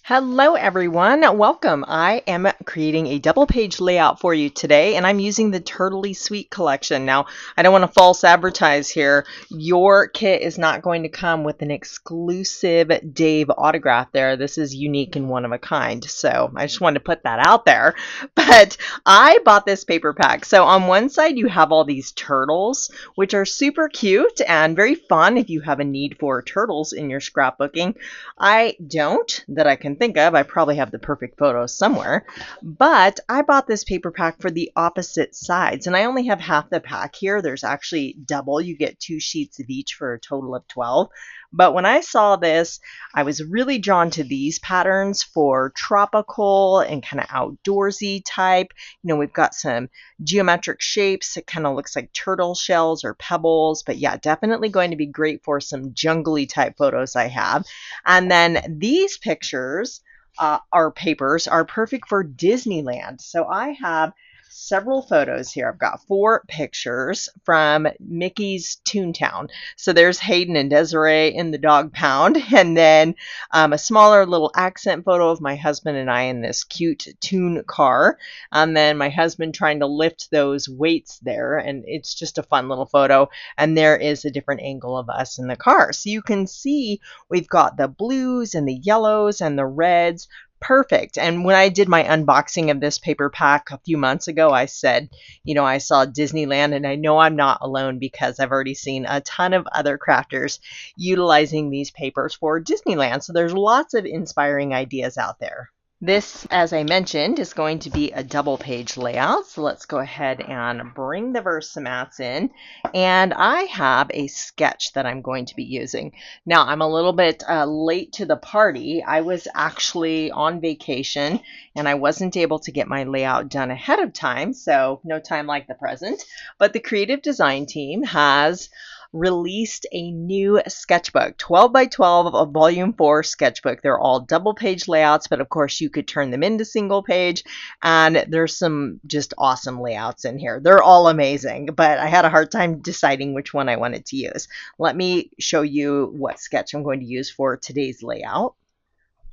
Hello everyone, welcome. I am creating a double page layout for you today and I'm using the Turtley Sweet collection. Now, I don't want to false advertise here. Your kit is not going to come with an exclusive Dave autograph there. This is unique and one of a kind. So I just wanted to put that out there. But I bought this paper pack. So on one side you have all these turtles, which are super cute and very fun if you have a need for turtles in your scrapbooking. I don't, that I can think of. I probably have the perfect photos somewhere, but I bought this paper pack for the opposite sides and I only have half the pack here. There's actually double. You get 2 sheets of each for a total of 12. But when I saw this, I was really drawn to these patterns for tropical and kind of outdoorsy type. You know, we've got some geometric shapes. It kind of looks like turtle shells or pebbles, but yeah, definitely going to be great for some jungly type photos I have. And then these pictures, our papers, are perfect for Disneyland. So I have several photos here. I've got 4 pictures from Mickey's Toontown. So there's Hayden and Desiree in the dog pound, and then a smaller little accent photo of my husband and I in this cute Toon car, and then my husband trying to lift those weights there, and it's just a fun little photo. And there is a different angle of us in the car. So you can see we've got the blues and the yellows and the reds. Perfect. And when I did my unboxing of this paper pack a few months ago, I said, you know, I saw Disneyland, and I know I'm not alone because I've already seen a ton of other crafters utilizing these papers for Disneyland. So there's lots of inspiring ideas out there. This, as I mentioned, is going to be a double page layout. So let's go ahead and bring the Versamats in. And I have a sketch that I'm going to be using. Now, I'm a little bit late to the party. I was actually on vacation and I wasn't able to get my layout done ahead of time. So no time like the present. But the creative design team has released a new sketchbook, 12 by 12 of volume 4 sketchbook. They're all double page layouts, but of course you could turn them into single page, and there's some just awesome layouts in here. They're all amazing, but I had a hard time deciding which one I wanted to use. Let me show you what sketch I'm going to use for today's layout.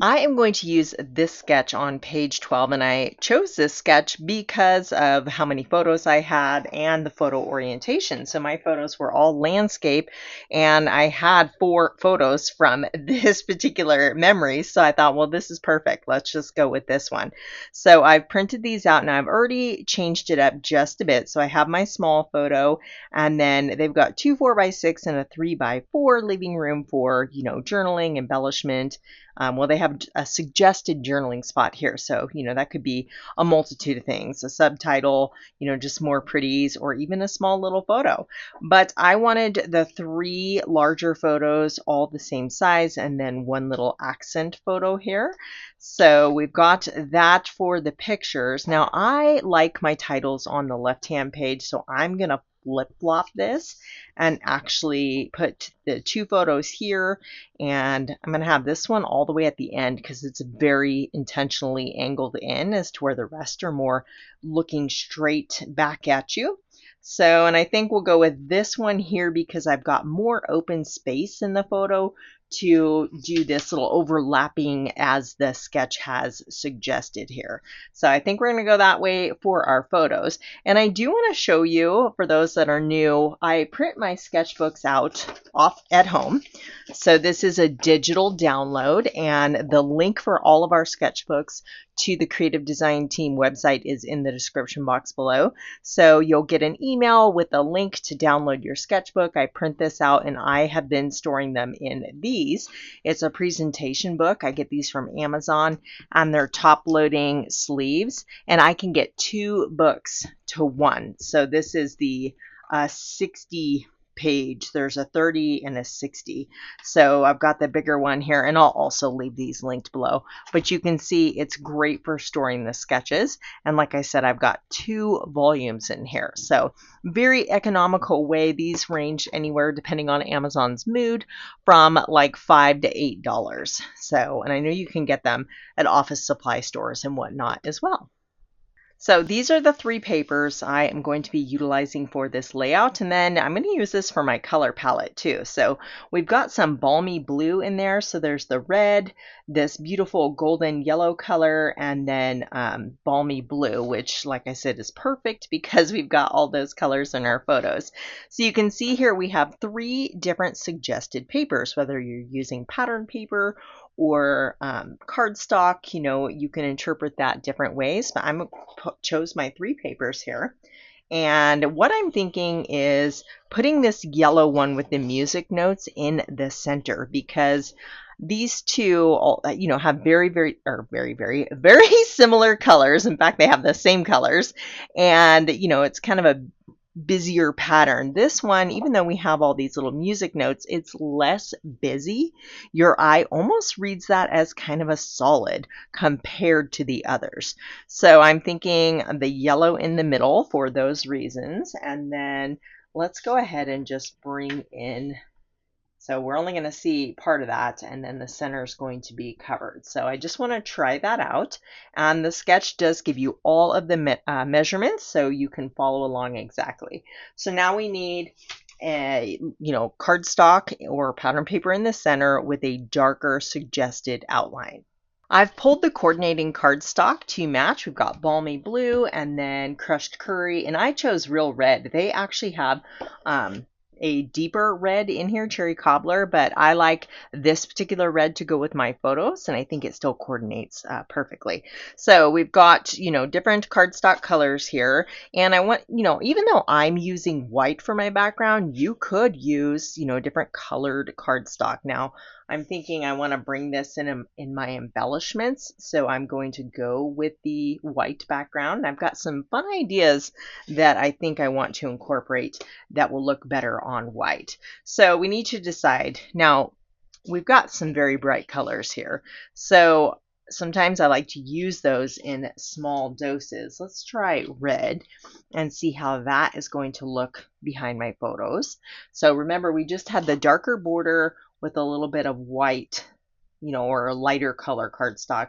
I am going to use this sketch on page 12, and I chose this sketch because of how many photos I had and the photo orientation. So my photos were all landscape, and I had 4 photos from this particular memory. So I thought, well, this is perfect. Let's just go with this one. So I've printed these out, and I've already changed it up just a bit. So I have my small photo, and then they've got 2 4x6 and a 3x4, leaving room for, you know, journaling, embellishment. Well, they have a suggested journaling spot here. So, you know, that could be a multitude of things, a subtitle, you know, just more pretties, or even a small little photo. But I wanted the 3 larger photos all the same size, and then 1 little accent photo here. So we've got that for the pictures. Now, I like my titles on the left-hand page, so I'm going to flip-flop this and actually put the 2 photos here, and I'm going to have this one all the way at the end because it's very intentionally angled in as to where the rest are more looking straight back at you. So, and I think we'll go with this one here because I've got more open space in the photo to do this little overlapping as the sketch has suggested here. So I think we're going to go that way for our photos. And I do want to show you, for those that are new, I print my sketchbooks out off at home. So this is a digital download, and the link for all of our sketchbooks to the Creative Design Team website is in the description box below. So you'll get an email with a link to download your sketchbook. I print this out, and I have been storing them in these. It's a presentation book. I get these from Amazon, and they're top loading sleeves, and I can get 2 books to 1. So this is the 60 page. There's a 30 and a 60. So I've got the bigger one here, and I'll also leave these linked below. But you can see it's great for storing the sketches. And like I said, I've got 2 volumes in here. So very economical way. These range anywhere, depending on Amazon's mood, from like $5 to $8. So, and I know you can get them at office supply stores and whatnot as well. So these are the 3 papers I am going to be utilizing for this layout, and then I'm going to use this for my color palette too. So we've got some balmy blue in there. So there's the red, this beautiful golden yellow color, and then balmy blue, which, like I said, is perfect because we've got all those colors in our photos. So you can see here we have 3 different suggested papers, whether you're using pattern paper or cardstock. You can interpret that different ways, but I chose my 3 papers here. And what I'm thinking is putting this yellow one with the music notes in the center, because these two, have very similar colors. In fact, they have the same colors, and it's kind of a busier pattern. This one, even though we have all these little music notes, it's less busy. Your eye almost reads that as kind of a solid compared to the others. So I'm thinking the yellow in the middle for those reasons. And then let's go ahead and just bring in, so we're only going to see part of that, and then the center is going to be covered. So I just want to try that out. And the sketch does give you all of the measurements, so you can follow along exactly. So now we need a cardstock or pattern paper in the center with a darker suggested outline. I've pulled the coordinating cardstock to match. We've got balmy blue and then crushed curry, and I chose real red. They actually have a deeper red in here, cherry cobbler, but I like this particular red to go with my photos, and I think it still coordinates perfectly. So we've got, different cardstock colors here, and I want, even though I'm using white for my background, you could use, different colored cardstock. Now, I'm thinking I want to bring this in my embellishments, so I'm going to go with the white background. I've got some fun ideas that I think I want to incorporate that will look better on white. So we need to decide. Now, we've got some very bright colors here, so sometimes I like to use those in small doses. Let's try red and see how that is going to look behind my photos. So remember, we just had the darker border with a little bit of white, or a lighter color cardstock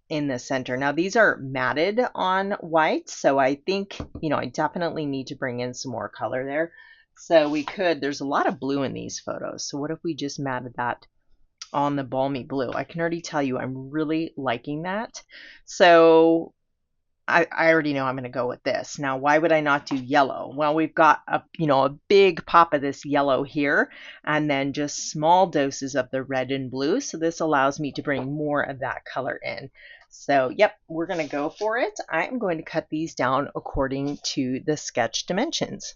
in the center. Now these are matted on white, so I think, I definitely need to bring in some more color there. So there's a lot of blue in these photos. So what if we just matted that on the balmy blue? I can already tell you I'm really liking that. So I already know I'm going to go with this. Now, why would I not do yellow? Well, we've got a big pop of this yellow here, and then just small doses of the red and blue. So this allows me to bring more of that color in. So, yep, we're going to go for it. I'm going to cut these down according to the sketch dimensions.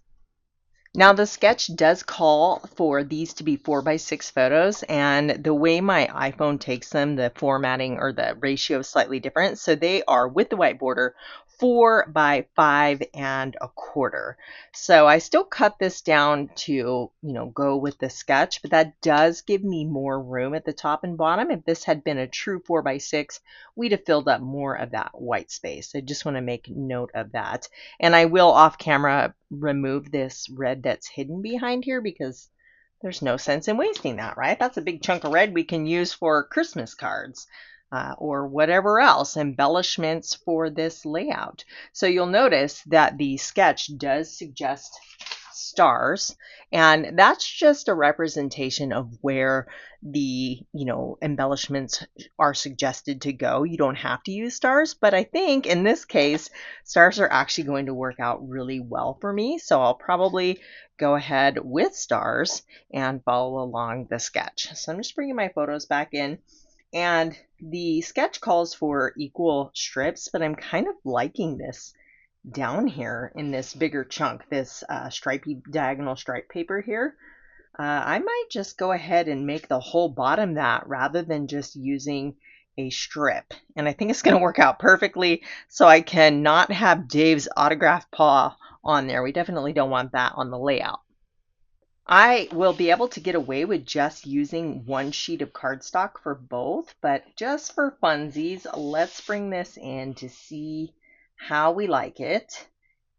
Now the sketch does call for these to be 4x6 photos, and the way my iPhone takes them, the formatting or the ratio is slightly different. So they are, with the white border, 4x5 1/4. So I still cut this down to, go with the sketch, but that does give me more room at the top and bottom. If this had been a true 4x6, we'd have filled up more of that white space. I just want to make note of that. And I will off camera remove this red that's hidden behind here, because there's no sense in wasting that, right? That's a big chunk of red we can use for Christmas cards. Or whatever else, embellishments for this layout. So you'll notice that the sketch does suggest stars, and that's just a representation of where the embellishments are suggested to go. You don't have to use stars, but I think in this case stars are actually going to work out really well for me, so I'll probably go ahead with stars and follow along the sketch. So I'm just bringing my photos back in. And the sketch calls for equal strips, but I'm kind of liking this down here in this bigger chunk, this stripy diagonal stripe paper here. I might just go ahead and make the whole bottom that, rather than just using a strip. And I think it's going to work out perfectly, so I cannot have Dave's autographed paw on there. We definitely don't want that on the layout. I will be able to get away with just using one sheet of cardstock for both, but just for funsies, let's bring this in to see how we like it.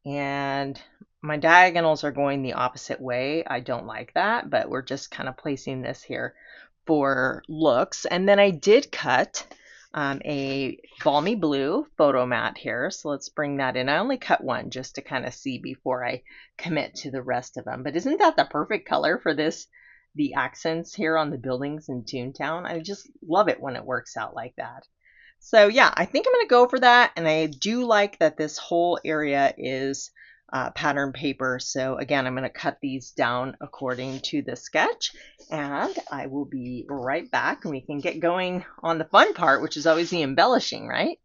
And my diagonals are going the opposite way. I don't like that, but we're just kind of placing this here for looks. And then I did cut a Balmy Blue photo mat here. So let's bring that in. I only cut one just to kind of see before I commit to the rest of them. But isn't that the perfect color for this, the accents here on the buildings in Toontown? I just love it when it works out like that. So yeah, I think I'm going to go for that. And I do like that this whole area is pattern paper. So again, I'm going to cut these down according to the sketch, and I will be right back and we can get going on the fun part, which is always the embellishing, right?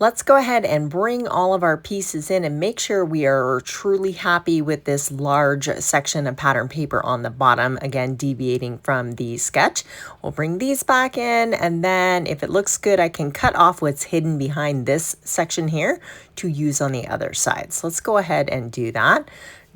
Let's go ahead and bring all of our pieces in and make sure we are truly happy with this large section of pattern paper on the bottom, again deviating from the sketch. We'll bring these back in, and then if it looks good, I can cut off what's hidden behind this section here to use on the other side. So let's go ahead and do that.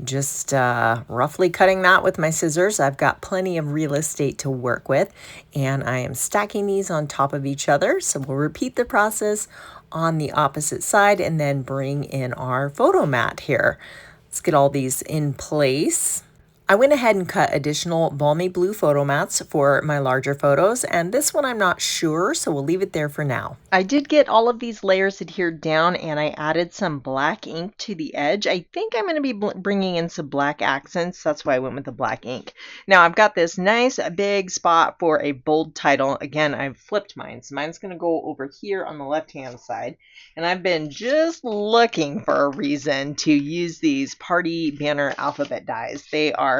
Just roughly cutting that with my scissors. I've got plenty of real estate to work with, and I am stacking these on top of each other. So we'll repeat the process on the opposite side and then bring in our photo mat here. Let's get all these in place. I went ahead and cut additional Balmy Blue photo mats for my larger photos, and this one I'm not sure, so we'll leave it there for now. I did get all of these layers adhered down, and I added some black ink to the edge. I think I'm going to be bringing in some black accents. That's why I went with the black ink. Now I've got this nice big spot for a bold title. Again, I've flipped mine, so mine's going to go over here on the left-hand side. And I've been just looking for a reason to use these party banner alphabet dies. They are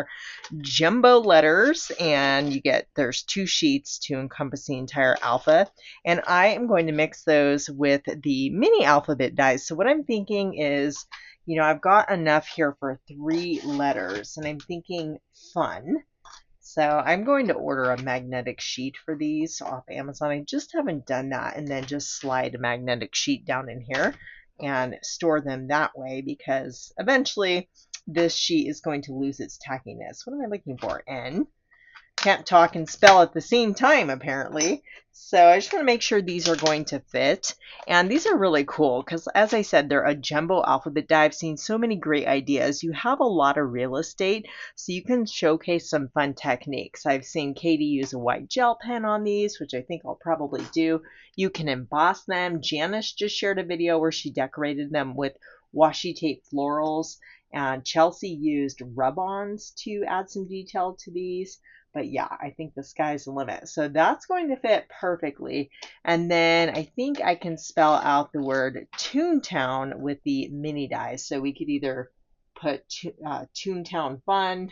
jumbo letters, and there's 2 sheets to encompass the entire alpha. And I am going to mix those with the mini alphabet dies. So what I'm thinking is, I've got enough here for 3 letters, and I'm thinking fun. So I'm going to order a magnetic sheet for these off Amazon. I just haven't done that, and then just slide a magnetic sheet down in here and store them that way, because eventually this sheet is going to lose its tackiness. What am I looking for? N. Can't talk and spell at the same time, apparently. So I just want to make sure these are going to fit. And these are really cool because, as I said, they're a jumbo alphabet die. I've seen so many great ideas. You have a lot of real estate, so you can showcase some fun techniques. I've seen Katie use a white gel pen on these, which I think I'll probably do. You can emboss them. Janice just shared a video where she decorated them with washi tape florals. And Chelsea used Rub-Ons to add some detail to these. But yeah, I think the sky's the limit. So that's going to fit perfectly. And then I think I can spell out the word Toontown with the mini dies. So we could either put Toontown Fun,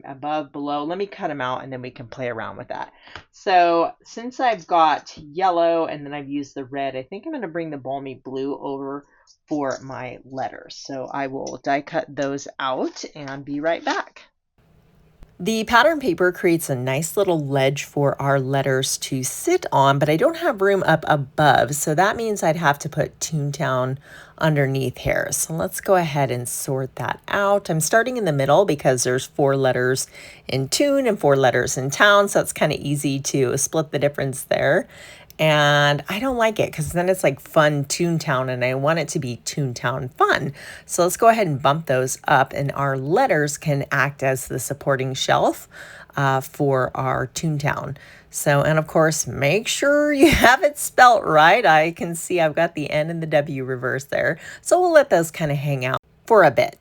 above, below. Let me cut them out and then we can play around with that. So since I've got yellow and then I've used the red, I think I'm going to bring the Balmy Blue over for my letters. So I will die cut those out and be right back. The pattern paper creates a nice little ledge for our letters to sit on, but I don't have room up above, so that means I'd have to put Toontown underneath here. So let's go ahead and sort that out. I'm starting in the middle because there's 4 letters in Toon and 4 letters in Town, so it's kind of easy to split the difference there. And I don't like it because then it's like fun Toontown, and I want it to be Toontown fun. So let's go ahead and bump those up, and our letters can act as the supporting shelf for our Toontown. So, and of course, make sure you have it spelt right. I can see I've got the N and the W reversed there. So we'll let those kind of hang out for a bit.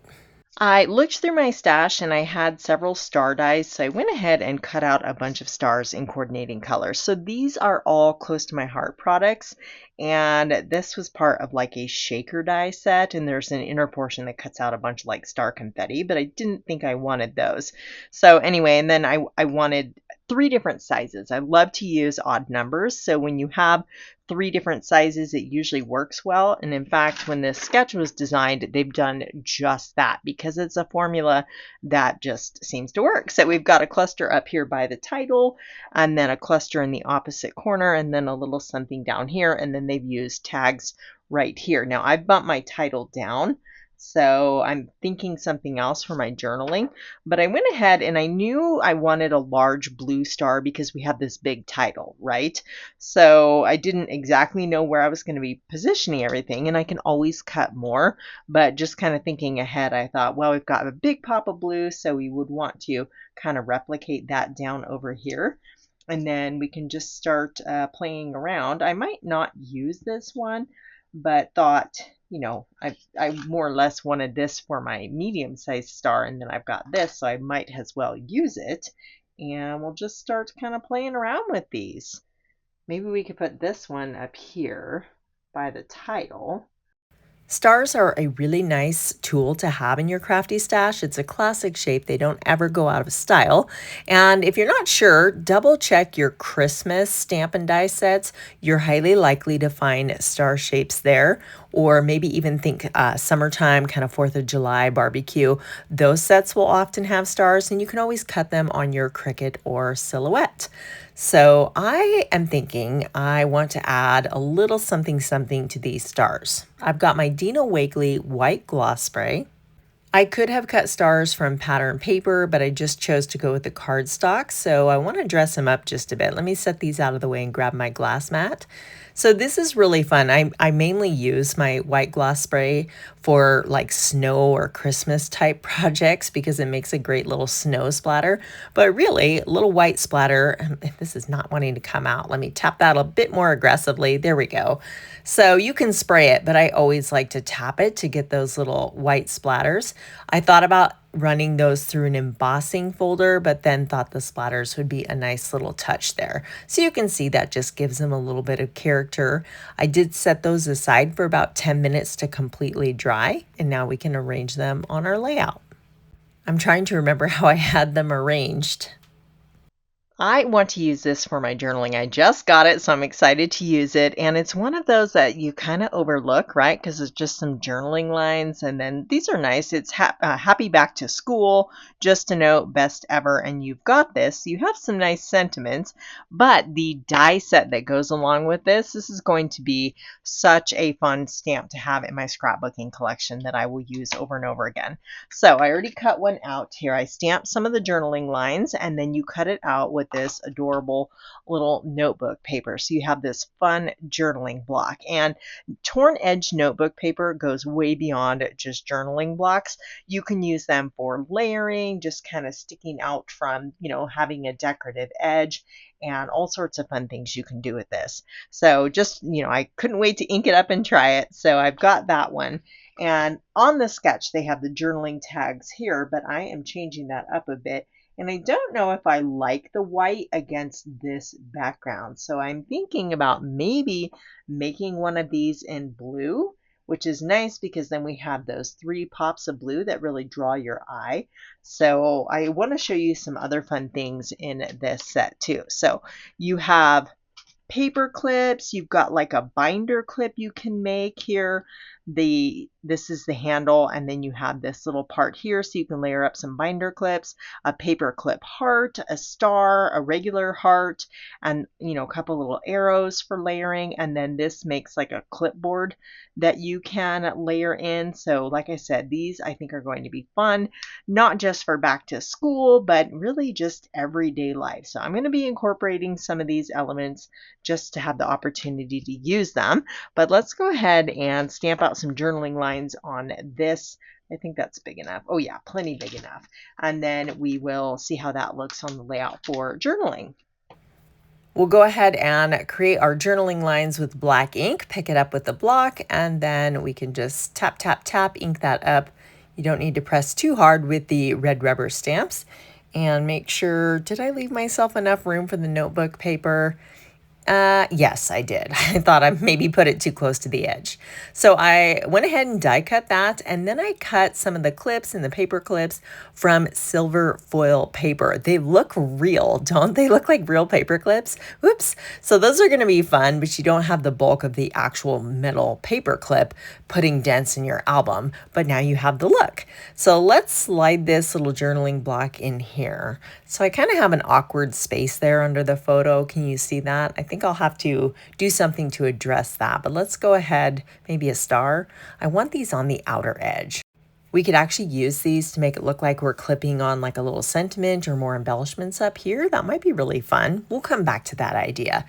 I looked through my stash and I had several star dies, so I went ahead and cut out a bunch of stars in coordinating colors. So these are all close to my heart products, and this was part of like a shaker die set, and there's an inner portion that cuts out a bunch of like star confetti, but I didn't think I wanted those. So anyway, and then I wanted 3 different sizes. I love to use odd numbers, so when you have 3 different sizes, it usually works well. And in fact, when this sketch was designed, they've done just that because it's a formula that just seems to work. So we've got a cluster up here by the title, and then a cluster in the opposite corner, and then a little something down here, and then they've used tags right here. Now I bumped my title down, so I'm thinking something else for my journaling, but I went ahead and I knew I wanted a large blue star because we have this big title, right? So I didn't exactly know where I was going to be positioning everything, and I can always cut more, but just kind of thinking ahead, I thought, well, we've got a big pop of blue, so we would want to kind of replicate that down over here. And then we can just start playing around. I might not use this one, but thought, I more or less wanted this for my medium-sized star, and then I've got this, so I might as well use it. And we'll just start kind of playing around with these. Maybe we could put this one up here by the title. Stars are a really nice tool to have in your crafty stash. It's a classic shape. They don't ever go out of style. And if you're not sure, double check your Christmas stamp and die sets. You're highly likely to find star shapes there, or maybe even think summertime, kind of 4th of July barbecue. Those sets will often have stars, and you can always cut them on your Cricut or Silhouette. So I am thinking I want to add a little something something to these stars. I've got my Dina Wakley white gloss spray. I could have cut stars from pattern paper, but I just chose to go with the cardstock, so I want to dress them up just a bit. Let me set these out of the way and grab my glass mat. So this is really fun. I mainly use my white gloss spray for like snow or Christmas type projects because it makes a great little snow splatter. But really, a little white splatter, this is not wanting to come out. Let me tap that a bit more aggressively. There we go. So you can spray it, but I always like to tap it to get those little white splatters. I thought about running those through an embossing folder, but then thought the splatters would be a nice little touch there. So you can see that just gives them a little bit of character. I did set those aside for about 10 minutes to completely dry, and now we can arrange them on our layout. I'm trying to remember how I had them arranged. I want to use this for my journaling. I just got it, so I'm excited to use it. And it's one of those that you kind of overlook, right? Because it's just some journaling lines. And then these are nice. It's happy back to school, just a note, best ever. And you've got this. You have some nice sentiments. But the die set that goes along with this is going to be such a fun stamp to have in my scrapbooking collection that I will use over and over again. So I already cut one out here. I stamped some of the journaling lines, and then you cut it out with this adorable little notebook paper. So you have this fun journaling block, and torn edge notebook paper goes way beyond just journaling blocks. You can use them for layering, just kind of sticking out from, having a decorative edge, and all sorts of fun things you can do with this. So just, I couldn't wait to ink it up and try it. So I've got that one. And on the sketch, they have the journaling tags here, but I am changing that up a bit. And I don't know if I like the white against this background. So I'm thinking about maybe making one of these in blue, which is nice because then we have those 3 pops of blue that really draw your eye. So I want to show you some other fun things in this set too. So you have paper clips, you've got like a binder clip you can make here. This is the handle, and then you have this little part here so you can layer up some binder clips, a paper clip heart, a star, a regular heart, and a couple little arrows for layering. And then this makes like a clipboard that you can layer in. So like I said, these I think are going to be fun, not just for back to school, but really just everyday life. So I'm going to be incorporating some of these elements just to have the opportunity to use them. But let's go ahead and stamp out some journaling lines on this. I think that's big enough. Oh yeah, plenty big enough. And then we will see how that looks on the layout for journaling. We'll go ahead and create our journaling lines with black ink, pick it up with the block, and then we can just tap, tap, tap, ink that up. You don't need to press too hard with the red rubber stamps. And make sure, did I leave myself enough room for the notebook paper? Yes, I did. I thought I maybe put it too close to the edge. So I went ahead and die cut that, and then I cut some of the clips and the paper clips from silver foil paper. They look real, don't they? Look like real paper clips. Whoops. So those are going to be fun, but you don't have the bulk of the actual metal paper clip putting dents in your album, but now you have the look. So let's slide this little journaling block in here. So I kind of have an awkward space there under the photo. Can you see that? I think I'll have to do something to address that, but let's go ahead, maybe a star. I want these on the outer edge. We could actually use these to make it look like we're clipping on like a little sentiment or more embellishments up here. That might be really fun. We'll come back to that idea.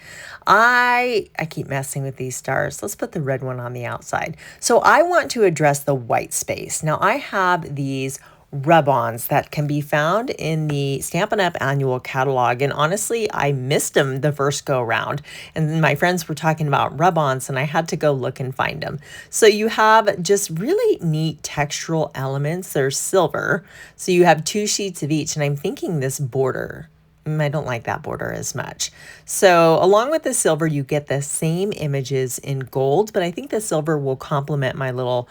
I keep messing with these stars. Let's put the red one on the outside. So I want to address the white space. Now I have these Rub-Ons that can be found in the Stampin' Up! Annual catalog. And honestly, I missed them the first go around. And my friends were talking about Rub-Ons and I had to go look and find them. So you have just really neat textural elements. They're silver. So you have 2 sheets of each. And I'm thinking this border, I don't like that border as much. So along with the silver, you get the same images in gold, but I think the silver will complement my little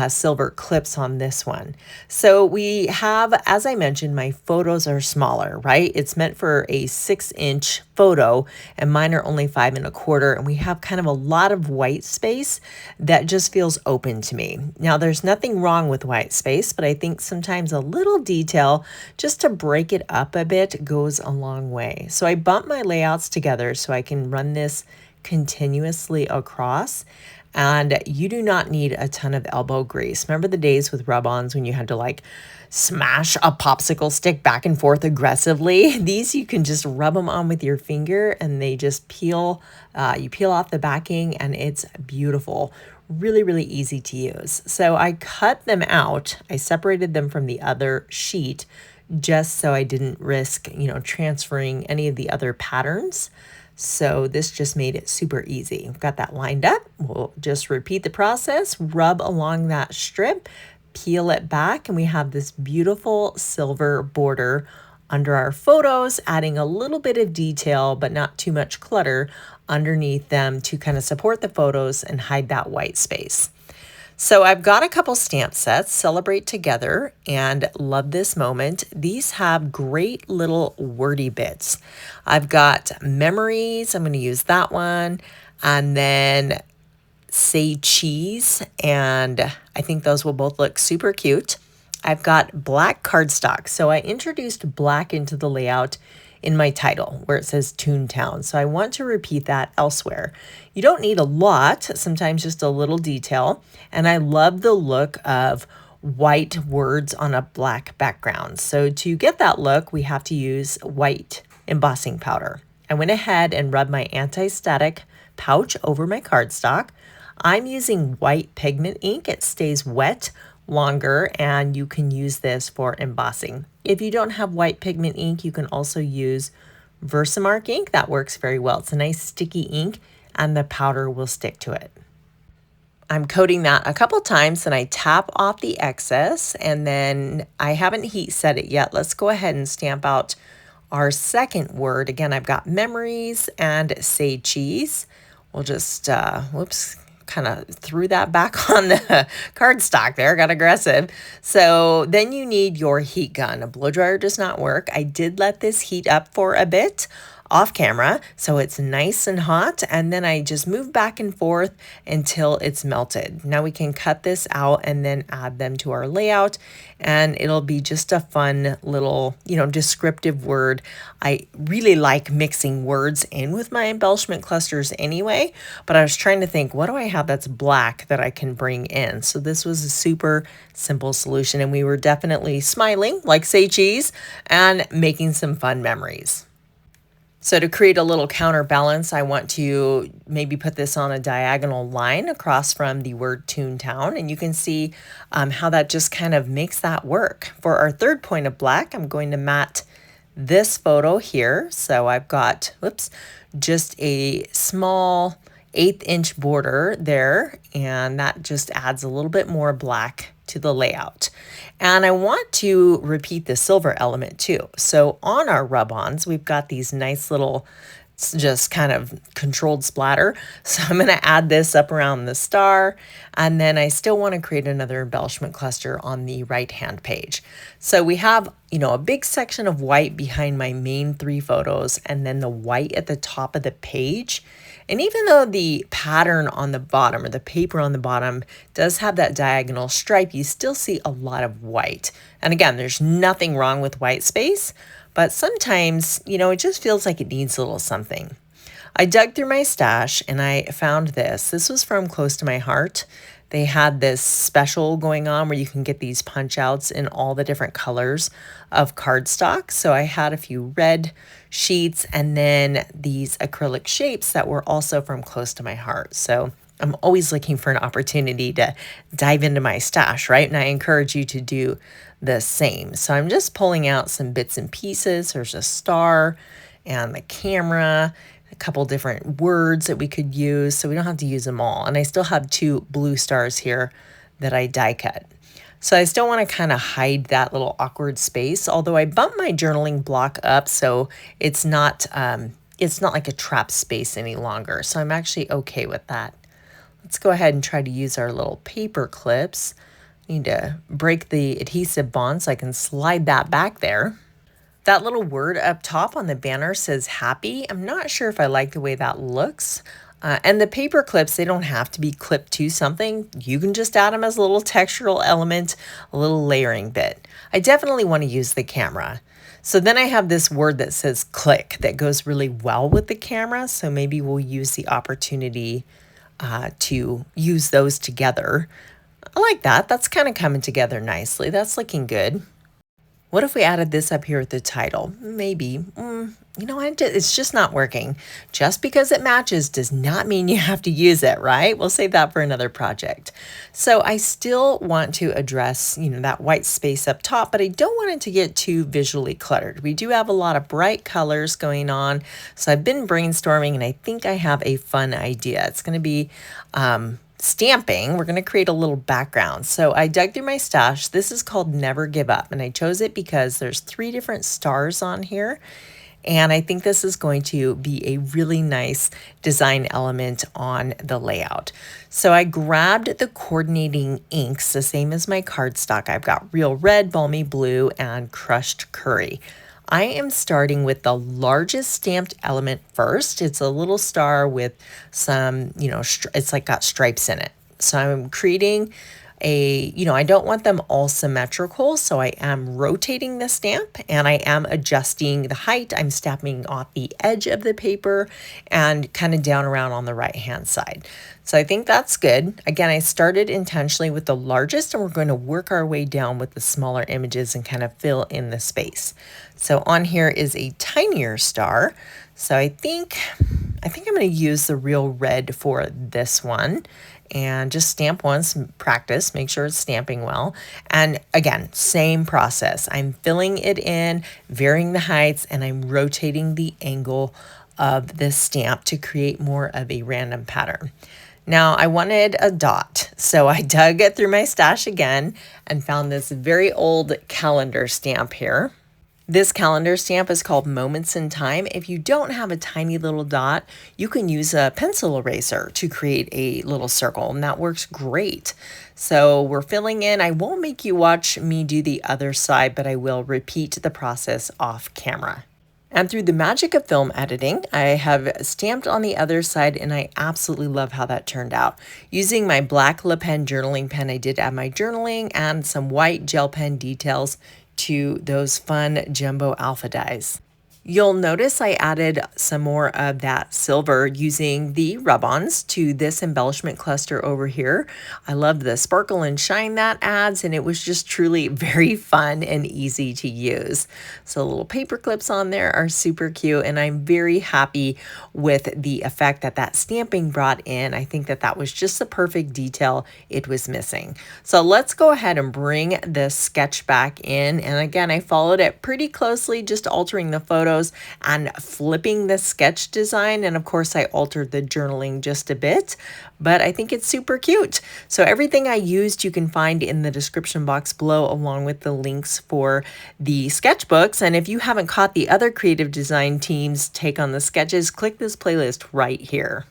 silver clips on this one. So we have, as I mentioned, my photos are smaller, right? It's meant for a 6-inch photo and mine are only 5 1/4. And we have kind of a lot of white space that just feels open to me. Now there's nothing wrong with white space, but I think sometimes a little detail just to break it up a bit goes a long way. So I bumped my layouts together so I can run this continuously across. And you do not need a ton of elbow grease. Remember the days with Rub-Ons when you had to like smash a popsicle stick back and forth aggressively? These you can just rub them on with your finger and they just peel. You peel off the backing and it's beautiful. Really, really easy to use. So I cut them out. I separated them from the other sheet just so I didn't risk, transferring any of the other patterns. So this just made it super easy. We've got that lined up. We'll just repeat the process, rub along that strip, peel it back, and we have this beautiful silver border under our photos, adding a little bit of detail, but not too much clutter underneath them to kind of support the photos and hide that white space. So I've got a couple stamp sets, Celebrate Together and Love This Moment. These have great little wordy bits. I've got Memories, I'm going to use that one, and then Say Cheese, and I think those will both look super cute. I've got black cardstock. So I introduced black into the layout in my title where it says Toontown. So I want to repeat that elsewhere. You don't need a lot, sometimes just a little detail. And I love the look of white words on a black background. So to get that look, we have to use white embossing powder. I went ahead and rubbed my anti-static pouch over my cardstock. I'm using white pigment ink. It stays wet longer and you can use this for embossing. If you don't have white pigment ink, you can also use Versamark ink. That works very well. It's a nice sticky ink and the powder will stick to it. I'm coating that a couple times and I tap off the excess and then I haven't heat set it yet. Let's go ahead and stamp out our second word. Again, I've got Memories and Say Cheese. We'll just, kind of threw that back on the cardstock there, got aggressive. So then you need your heat gun. A blow dryer does not work. I did let this heat up for a bit off camera, so it's nice and hot, and then I just move back and forth until it's melted. Now we can cut this out and then add them to our layout, and it'll be just a fun little, descriptive word. I really like mixing words in with my embellishment clusters anyway, but I was trying to think, what do I have that's black that I can bring in? So this was a super simple solution, and we were definitely smiling, like Say Cheese, and making some fun memories. So to create a little counterbalance, I want to maybe put this on a diagonal line across from the word Toontown, and you can see how that just kind of makes that work. For our third point of black, I'm going to matte this photo here. So I've got, just a small 1/8 inch border there, and that just adds a little bit more black to the layout. And I want to repeat the silver element too. So on our rub-ons, we've got these nice little just kind of controlled splatter. So I'm going to add this up around the star, and then I still want to create another embellishment cluster on the right-hand page. So we have, a big section of white behind my main 3 photos, and then the white at the top of the page. And even though the pattern on the bottom or the paper on the bottom does have that diagonal stripe, you still see a lot of white. And again, there's nothing wrong with white space, but sometimes, it just feels like it needs a little something. I dug through my stash and I found this. This was from Close to My Heart. They had this special going on where you can get these punch outs in all the different colors of cardstock. So I had a few red sheets and then these acrylic shapes that were also from Close to My Heart. So I'm always looking for an opportunity to dive into my stash, right? And I encourage you to do the same. So I'm just pulling out some bits and pieces. There's a star and the camera, a couple different words that we could use, so we don't have to use them all. And I still have 2 blue stars here that I die cut. So I still want to kind of hide that little awkward space, although I bumped my journaling block up so it's not like a trap space any longer. So I'm actually okay with that. Let's go ahead and try to use our little paper clips. Need to break the adhesive bond so I can slide that back there. That little word up top on the banner says happy. I'm not sure if I like the way that looks. And the paper clips, they don't have to be clipped to something. You can just add them as a little textural element, a little layering bit. I definitely want to use the camera. So then I have this word that says click that goes really well with the camera. So maybe we'll use the opportunity to use those together. I like that. That's kind of coming together nicely. That's looking good. What if we added this up here at the title? Maybe. It's just not working. Just because it matches does not mean you have to use it, right? We'll save that for another project. So I still want to address, that white space up top, but I don't want it to get too visually cluttered. We do have a lot of bright colors going on. So I've been brainstorming and I think I have a fun idea. It's going to be stamping. We're going to create a little background. So I dug through my stash. This is called Never Give Up, and I chose it because there's 3 different stars on here, and I think this is going to be a really nice design element on the layout. So I grabbed the coordinating inks, the same as my cardstock. I've got Real Red, Balmy Blue, and Crushed Curry. I am starting with the largest stamped element first. It's a little star with some, it's like got stripes in it. So I'm creating I don't want them all symmetrical, so I am rotating the stamp and I am adjusting the height. I'm stamping off the edge of the paper and kind of down around on the right hand side. So I think that's good. Again, I started intentionally with the largest and we're going to work our way down with the smaller images and kind of fill in the space. So on here is a tinier star. So I think I'm going to use the Real Red for this one. And just stamp once, practice, make sure it's stamping well. And again, same process. I'm filling it in, varying the heights, and I'm rotating the angle of this stamp to create more of a random pattern. Now I wanted a dot, so I dug through my stash again and found this very old calendar stamp here. This calendar stamp is called Moments in Time. If you don't have a tiny little dot, you can use a pencil eraser to create a little circle, and that works great. So we're filling in. I won't make you watch me do the other side, but I will repeat the process off camera. And through the magic of film editing, I have stamped on the other side, and I absolutely love how that turned out. Using my black Le Pen journaling pen, I did add my journaling and some white gel pen details to those fun jumbo alpha dies. You'll notice I added some more of that silver using the Rub-Ons to this embellishment cluster over here. I love the sparkle and shine that adds, and it was just truly very fun and easy to use. So little paper clips on there are super cute, and I'm very happy with the effect that that stamping brought in. I think that that was just the perfect detail it was missing. So let's go ahead and bring this sketch back in. And again, I followed it pretty closely, just altering the photos and flipping the sketch design. And of course I altered the journaling just a bit, but I think it's super cute. So everything I used you can find in the description box below, along with the links for the sketchbooks. And if you haven't caught the other creative design teams take on the sketches, click this playlist right here.